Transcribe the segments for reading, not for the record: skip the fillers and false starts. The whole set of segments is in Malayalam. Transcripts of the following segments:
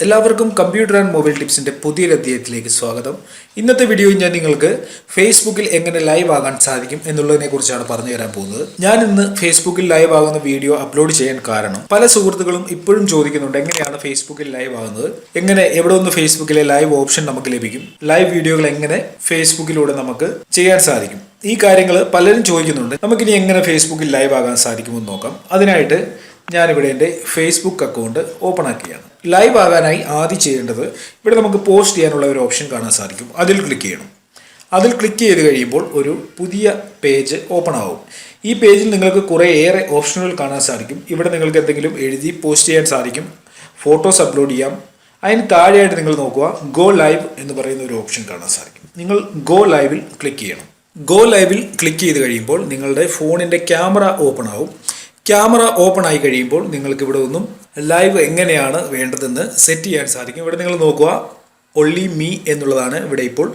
എല്ലാവർക്കും കമ്പ്യൂട്ടർ ആൻഡ് മൊബൈൽ ടിപ്സിൻ്റെ പുതിയൊരു അധ്യായത്തിലേക്ക് സ്വാഗതം. ഇന്നത്തെ വീഡിയോയിൽ ഞാൻ നിങ്ങൾക്ക് ഫേസ്ബുക്കിൽ എങ്ങനെ ലൈവ് ആകാൻ സാധിക്കും എന്നുള്ളതിനെ കുറിച്ചാണ് പറഞ്ഞു തരാൻ പോകുന്നത്. ഞാൻ ഇന്ന് ഫേസ്ബുക്കിൽ ലൈവ് ആകുന്ന വീഡിയോ അപ്ലോഡ് ചെയ്യാൻ കാരണം പല സുഹൃത്തുക്കളും ഇപ്പോഴും ചോദിക്കുന്നുണ്ട് എങ്ങനെയാണ് ഫേസ്ബുക്കിൽ ലൈവ് ആകുന്നത്, എവിടെ നിന്ന് ഫേസ്ബുക്കിലെ ലൈവ് ഓപ്ഷൻ നമുക്ക് ലഭിക്കും, ലൈവ് വീഡിയോകൾ എങ്ങനെ ഫേസ്ബുക്കിലൂടെ നമുക്ക് ചെയ്യാൻ സാധിക്കും. ഈ കാര്യങ്ങൾ പലരും ചോദിക്കുന്നുണ്ട്. നമുക്കിനി എങ്ങനെ ഫേസ്ബുക്കിൽ ലൈവ് ആകാൻ സാധിക്കുമെന്ന് നോക്കാം. അതിനായിട്ട് ഞാനിവിടെ എൻ്റെ ഫേസ്ബുക്ക് അക്കൗണ്ട് ഓപ്പൺ ആക്കുകയാണ്. ലൈവ് ആകാനായി ആദ്യം ചെയ്യേണ്ടത് ഇവിടെ നമുക്ക് പോസ്റ്റ് ചെയ്യാനുള്ള ഒരു ഓപ്ഷൻ കാണാൻ സാധിക്കും. അതിൽ ക്ലിക്ക് ചെയ്യണം. അതിൽ ക്ലിക്ക് ചെയ്ത് കഴിയുമ്പോൾ ഒരു പുതിയ പേജ് ഓപ്പൺ ആവും. ഈ പേജിൽ നിങ്ങൾക്ക് കുറേയേറെ ഓപ്ഷനുകൾ കാണാൻ സാധിക്കും. ഇവിടെ നിങ്ങൾക്ക് എന്തെങ്കിലും എഴുതി പോസ്റ്റ് ചെയ്യാൻ സാധിക്കും, ഫോട്ടോസ് അപ്ലോഡ് ചെയ്യാം. അതിന് താഴെയായിട്ട് നിങ്ങൾ നോക്കുക, ഗോ ലൈവ് എന്ന് പറയുന്ന ഒരു ഓപ്ഷൻ കാണാൻ സാധിക്കും. നിങ്ങൾ ഗോ ലൈവിൽ ക്ലിക്ക് ചെയ്യണം. ഗോ ലൈവിൽ ക്ലിക്ക് ചെയ്ത് കഴിയുമ്പോൾ നിങ്ങളുടെ ഫോണിൻ്റെ ക്യാമറ ഓപ്പൺ ആവും. ക്യാമറ ഓപ്പൺ ആയി കഴിയുമ്പോൾ നിങ്ങൾക്ക് ഇവിടെ ഒന്നും ലൈവ് എങ്ങനെയാണ് വേണ്ടതെന്ന് സെറ്റ് ചെയ്യാൻ സാധിക്കും. ഇവിടെ നിങ്ങൾ നോക്കുക, ഒൺലി മീ എന്നുള്ളതാണ് ഇവിടെ ഇപ്പോൾ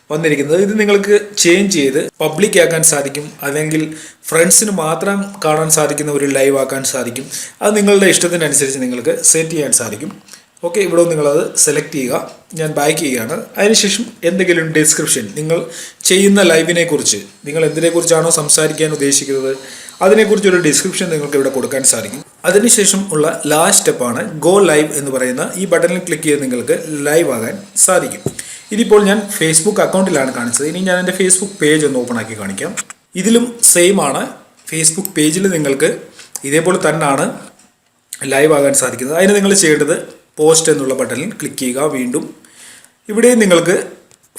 വന്നിരിക്കുന്നത്. ഇത് നിങ്ങൾക്ക് ചേഞ്ച് ചെയ്ത് പബ്ലിക് ആക്കാൻ സാധിക്കും, അല്ലെങ്കിൽ ഫ്രണ്ട്സിന് മാത്രം കാണാൻ സാധിക്കുന്ന ഒരു ലൈവ് ആക്കാൻ സാധിക്കും. അത് നിങ്ങളുടെ ഇഷ്ടത്തിനനുസരിച്ച് നിങ്ങൾക്ക് സെറ്റ് ചെയ്യാൻ സാധിക്കും. ഓക്കെ, ഇവിടെ നിങ്ങളത് സെലക്ട് ചെയ്യുക. ഞാൻ ബാക്ക് ചെയ്യുകയാണ്. അതിനുശേഷം എന്തെങ്കിലും ഡിസ്ക്രിപ്ഷൻ, നിങ്ങൾ ചെയ്യുന്ന ലൈവിനെ കുറിച്ച്, നിങ്ങൾ എന്തിനെക്കുറിച്ചാണോ സംസാരിക്കാൻ ഉദ്ദേശിക്കുന്നത് അതിനെക്കുറിച്ചൊരു ഡിസ്ക്രിപ്ഷൻ നിങ്ങൾക്ക് ഇവിടെ കൊടുക്കാൻ സാധിക്കും. അതിനുശേഷം ഉള്ള ലാസ്റ്റ് സ്റ്റെപ്പാണ് ഗോ ലൈവ് എന്ന് പറയുന്ന ഈ ബട്ടണിൽ ക്ലിക്ക് ചെയ്ത് നിങ്ങൾക്ക് ലൈവ് ആകാൻ സാധിക്കും. ഇതിപ്പോൾ ഞാൻ ഫേസ്ബുക്ക് അക്കൗണ്ടിലാണ് കാണിച്ചത്. ഇനി ഞാൻ എൻ്റെ ഫേസ്ബുക്ക് പേജ് ഒന്ന് ഓപ്പൺ ആക്കി കാണിക്കാം. ഇതിലും സെയിം ആണ്. ഫേസ്ബുക്ക് പേജിൽ നിങ്ങൾക്ക് ഇതേപോലെ തന്നെയാണ് ലൈവ് ആകാൻ സാധിക്കുന്നത്. അതിന് നിങ്ങൾ ചെയ്യേണ്ടത് പോസ്റ്റ് എന്നുള്ള ബട്ടണിൽ ക്ലിക്ക് ചെയ്യുക. വീണ്ടും ഇവിടെ നിങ്ങൾക്ക്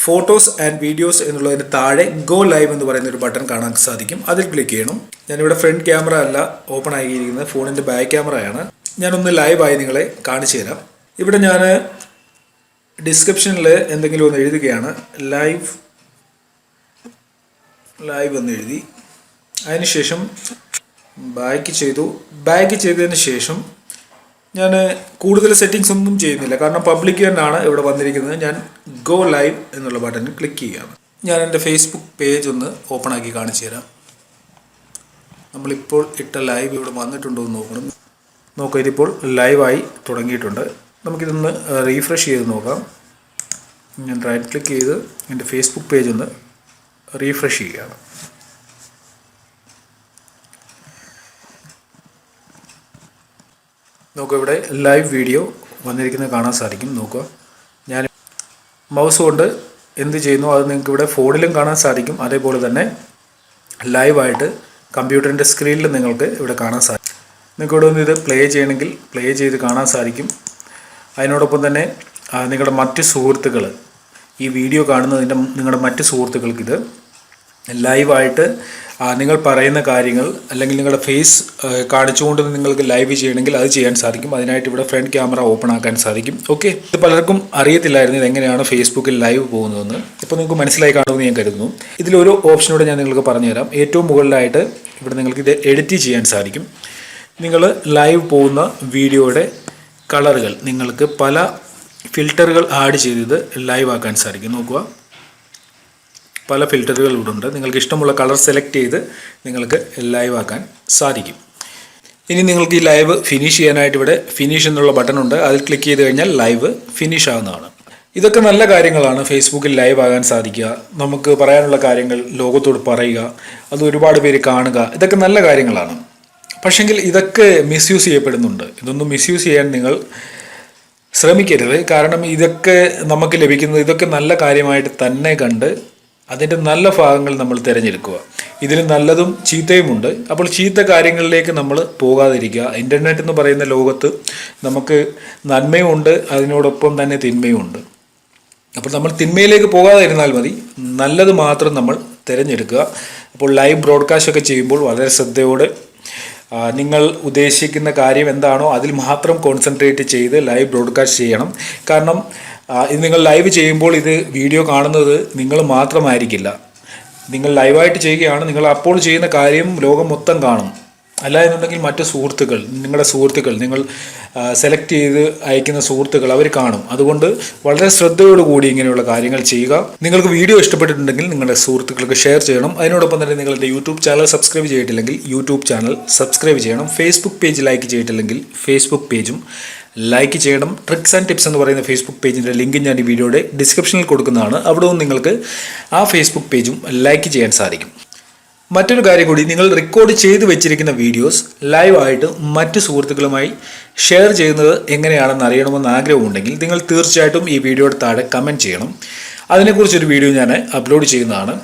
ഫോട്ടോസ് ആൻഡ് വീഡിയോസ് എന്നുള്ളതിന് താഴെ ഗോ ലൈവ് എന്ന് പറയുന്ന ഒരു ബട്ടൺ കാണാൻ സാധിക്കും. അതിൽ ക്ലിക്ക് ചെയ്യണം. ഞാനിവിടെ ഫ്രണ്ട് ക്യാമറ അല്ല ഓപ്പൺ ആക്കിയിരിക്കുന്നത്, ഫോണിൻ്റെ ബാക്ക് ക്യാമറയാണ്. ഞാനൊന്ന് ലൈവായി നിങ്ങളെ കാണിച്ചു തരാം. ഇവിടെ ഞാൻ ഡിസ്ക്രിപ്ഷനിൽ എന്തെങ്കിലും ഒന്ന് എഴുതുകയാണ്, ലൈവ് എന്ന് എഴുതി. അതിനുശേഷം ബാക്ക് ചെയ്തതിന് ശേഷം ഞാൻ കൂടുതൽ സെറ്റിങ്സ് ഒന്നും ചെയ്യുന്നില്ല, കാരണം പബ്ലിക് തന്നെയാണ് ഇവിടെ വന്നിരിക്കുന്നത്. ഞാൻ ഗോ ലൈവ് എന്നുള്ള ബട്ടണിൽ ക്ലിക്ക് ചെയ്യുകയാണ്. ഞാൻ എൻ്റെ ഫേസ്ബുക്ക് പേജ് ഒന്ന് ഓപ്പൺ ആക്കി കാണിച്ചു തരാം. നമ്മളിപ്പോൾ ഇട്ട ലൈവ് ഇവിടെ വന്നിട്ടുണ്ടോ എന്ന് നോക്കണം. നോക്കാം, ഇതിപ്പോൾ ലൈവായി തുടങ്ങിയിട്ടുണ്ട്. നമുക്കിതൊന്ന് റീഫ്രഷ് ചെയ്ത് നോക്കാം. ഞാൻ റൈറ്റ് ക്ലിക്ക് ചെയ്ത് എൻ്റെ ഫേസ്ബുക്ക് പേജ് ഒന്ന് റീഫ്രഷ് ചെയ്യുകയാണ്. നോക്കുക, ഇവിടെ ലൈവ് വീഡിയോ വന്നിരിക്കുന്നത് കാണാൻ സാധിക്കും. നോക്കുക, ഞാൻ മൗസ് കൊണ്ട് എന്ത് ചെയ്യുന്നു അത് നിങ്ങൾക്ക് ഇവിടെ ഫോണിലും കാണാൻ സാധിക്കും. അതേപോലെ തന്നെ ലൈവായിട്ട് കമ്പ്യൂട്ടറിൻ്റെ സ്ക്രീനിൽ നിങ്ങൾക്ക് ഇവിടെ കാണാൻ സാധിക്കും. നിങ്ങൾക്ക് ഇവിടെ ഒന്ന് ഇത് പ്ലേ ചെയ്യണമെങ്കിൽ പ്ലേ ചെയ്ത് കാണാൻ സാധിക്കും. അതിനോടൊപ്പം തന്നെ നിങ്ങളുടെ മറ്റ് സുഹൃത്തുക്കൾ, ഈ വീഡിയോ കാണുന്നതിൻ്റെ നിങ്ങളുടെ മറ്റ് സുഹൃത്തുക്കൾക്ക് ഇത് ലൈവായിട്ട് നിങ്ങൾ പറയുന്ന കാര്യങ്ങൾ അല്ലെങ്കിൽ നിങ്ങളുടെ ഫേസ് കാണിച്ചുകൊണ്ട് നിങ്ങൾക്ക് ലൈവ് ചെയ്യണമെങ്കിൽ അത് ചെയ്യാൻ സാധിക്കും. അതിനായിട്ട് ഇവിടെ ഫ്രണ്ട് ക്യാമറ ഓപ്പൺ ആക്കാൻ സാധിക്കും. ഓക്കെ, ഇത് പലർക്കും അറിയത്തില്ലായിരുന്നു ഇതെങ്ങനെയാണ് ഫേസ്ബുക്കിൽ ലൈവ് പോകുന്നതെന്ന്. ഇപ്പോൾ നിങ്ങൾക്ക് മനസ്സിലായി കാണുമെന്ന് ഞാൻ കരുതുന്നു. ഇതിലൊരു ഓപ്ഷനോടെ ഞാൻ നിങ്ങൾക്ക് പറഞ്ഞുതരാം. ഏറ്റവും മുകളിലായിട്ട് ഇവിടെ നിങ്ങൾക്ക് ഇത് എഡിറ്റ് ചെയ്യാൻ സാധിക്കും. നിങ്ങൾ ലൈവ് പോകുന്ന വീഡിയോയുടെ കളറുകൾ നിങ്ങൾക്ക് പല ഫിൽറ്ററുകൾ ആഡ് ചെയ്ത് ലൈവ് ആക്കാൻ സാധിക്കും. നോക്കുക, പല ഫിൽറ്ററുകൾ ഇവിടെ ഉണ്ട്. നിങ്ങൾക്ക് ഇഷ്ടമുള്ള കളർ സെലക്ട് ചെയ്ത് നിങ്ങൾക്ക് ലൈവ് ആക്കാൻ സാധിക്കും. ഇനി നിങ്ങൾക്ക് ഈ ലൈവ് ഫിനിഷ് ചെയ്യാനായിട്ട് ഇവിടെ ഫിനിഷ് എന്നുള്ള ബട്ടൺ ഉണ്ട്. അതിൽ ക്ലിക്ക് ചെയ്ത് കഴിഞ്ഞാൽ ലൈവ് ഫിനിഷ് ആവുന്നതാണ്. ഇതൊക്കെ നല്ല കാര്യങ്ങളാണ്. ഫേസ്ബുക്കിൽ ലൈവ് ആകാൻ സാധിക്കുക, നമുക്ക് പറയാനുള്ള കാര്യങ്ങൾ ലോകത്തോട് പറയുക, അത് ഒരുപാട് പേര് കാണുക, ഇതൊക്കെ നല്ല കാര്യങ്ങളാണ്. പക്ഷെങ്കിൽ ഇതൊക്കെ മിസ്യൂസ് ചെയ്യപ്പെടുന്നുണ്ട്. ഇതൊന്നും മിസ്യൂസ് ചെയ്യാൻ നിങ്ങൾ ശ്രമിക്കരുത്. കാരണം ഇതൊക്കെ നമുക്ക് ലഭിക്കുന്നത് ഇതൊക്കെ നല്ല കാര്യമായിട്ട് തന്നെ കണ്ട് അതിൻ്റെ നല്ല ഭാഗങ്ങൾ നമ്മൾ തിരഞ്ഞെടുക്കുക. ഇതിൽ നല്ലതും ചീത്തയുമുണ്ട്. അപ്പോൾ ചീത്ത കാര്യങ്ങളിലേക്ക് നമ്മൾ പോകാതിരിക്കുക. ഇൻ്റർനെറ്റ് എന്ന് പറയുന്ന ലോകത്ത് നമുക്ക് നന്മയുമുണ്ട്, അതിനോടൊപ്പം തന്നെ തിന്മയുമുണ്ട്. അപ്പോൾ നമ്മൾ തിന്മയിലേക്ക് പോകാതിരുന്നാൽ മതി, നല്ലത് മാത്രം നമ്മൾ തിരഞ്ഞെടുക്കുക. അപ്പോൾ ലൈവ് ബ്രോഡ്കാസ്റ്റ് ഒക്കെ ചെയ്യുമ്പോൾ വളരെ ശ്രദ്ധയോടെ നിങ്ങൾ ഉദ്ദേശിക്കുന്ന കാര്യം എന്താണോ അതിൽ മാത്രം കോൺസെൻട്രേറ്റ് ചെയ്ത് ലൈവ് ബ്രോഡ്കാസ്റ്റ് ചെയ്യണം. കാരണം ഇത് നിങ്ങൾ ലൈവ് ചെയ്യുമ്പോൾ ഇത് വീഡിയോ കാണുന്നത് നിങ്ങൾ മാത്രമായിരിക്കില്ല. നിങ്ങൾ ലൈവായിട്ട് ചെയ്യുകയാണ്, നിങ്ങൾ അപ്പോൾ ചെയ്യുന്ന കാര്യം ലോകം മൊത്തം കാണും. അല്ല എന്നുണ്ടെങ്കിൽ മറ്റ് സുഹൃത്തുക്കൾ, നിങ്ങളുടെ സുഹൃത്തുക്കൾ, നിങ്ങൾ സെലക്ട് ചെയ്ത് അയക്കുന്ന സുഹൃത്തുക്കൾ അവർ കാണും. അതുകൊണ്ട് വളരെ ശ്രദ്ധയോടുകൂടി ഇങ്ങനെയുള്ള കാര്യങ്ങൾ ചെയ്യുക. നിങ്ങൾക്ക് വീഡിയോ ഇഷ്ടപ്പെട്ടിട്ടുണ്ടെങ്കിൽ നിങ്ങളുടെ സുഹൃത്തുക്കൾക്ക് ഷെയർ ചെയ്യണം. അതിനോടൊപ്പം തന്നെ നിങ്ങളുടെ യൂട്യൂബ് ചാനൽ സബ്സ്ക്രൈബ് ചെയ്തിട്ടില്ലെങ്കിൽ യൂട്യൂബ് ചാനൽ സബ്സ്ക്രൈബ് ചെയ്യണം. ഫേസ്ബുക്ക് പേജ് ലൈക്ക് ചെയ്തിട്ടില്ലെങ്കിൽ ഫേസ്ബുക്ക് പേജും ലൈക്ക് ചെയ്യണം. ട്രിക്സ് ആൻഡ് ടിപ്സ് എന്ന് പറയുന്ന ഫേസ്ബുക്ക് പേജിൻ്റെ ലിങ്ക് ഞാൻ ഈ വീഡിയോയുടെ ഡിസ്ക്രിപ്ഷനിൽ കൊടുക്കുന്നതാണ്. അവിടെ നിന്ന് നിങ്ങൾക്ക് ആ ഫേസ്ബുക്ക് പേജും ലൈക്ക് ചെയ്യാൻ സാധിക്കും. മറ്റൊരു കാര്യം കൂടി, നിങ്ങൾ റെക്കോർഡ് ചെയ്ത് വെച്ചിരിക്കുന്ന വീഡിയോസ് ലൈവായിട്ട് മറ്റ് സുഹൃത്തുക്കളുമായി ഷെയർ ചെയ്യുന്നത് എങ്ങനെയാണെന്ന് അറിയണമെന്ന് ആഗ്രഹമുണ്ടെങ്കിൽ നിങ്ങൾ തീർച്ചയായിട്ടും ഈ വീഡിയോയുടെ താഴെ കമൻറ്റ് ചെയ്യണം. അതിനെക്കുറിച്ചൊരു വീഡിയോ ഞാൻ അപ്ലോഡ് ചെയ്യുന്നതാണ്.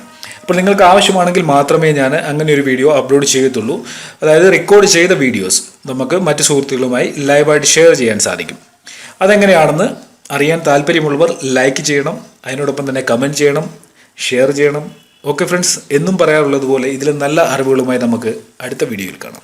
അപ്പോൾ നിങ്ങൾക്ക് ആവശ്യമാണെങ്കിൽ മാത്രമേ ഞാൻ അങ്ങനെ ഒരു വീഡിയോ അപ്ലോഡ് ചെയ്യത്തുള്ളൂ. അതായത് റെക്കോർഡ് ചെയ്ത വീഡിയോസ് നമുക്ക് മറ്റ് സുഹൃത്തുക്കളുമായി ലൈവായിട്ട് ഷെയർ ചെയ്യാൻ സാധിക്കും. അതെങ്ങനെയാണെന്ന് അറിയാൻ താല്പര്യമുള്ളവർ ലൈക്ക് ചെയ്യണം, അതിനോടൊപ്പം തന്നെ കമൻറ്റ് ചെയ്യണം, ഷെയർ ചെയ്യണം. ഓക്കെ ഫ്രണ്ട്സ്, എന്നും പറയാറുള്ളത് പോലെ ഇതിൽ നല്ല അറിവുകളുമായി നമുക്ക് അടുത്ത വീഡിയോയിൽ കാണാം.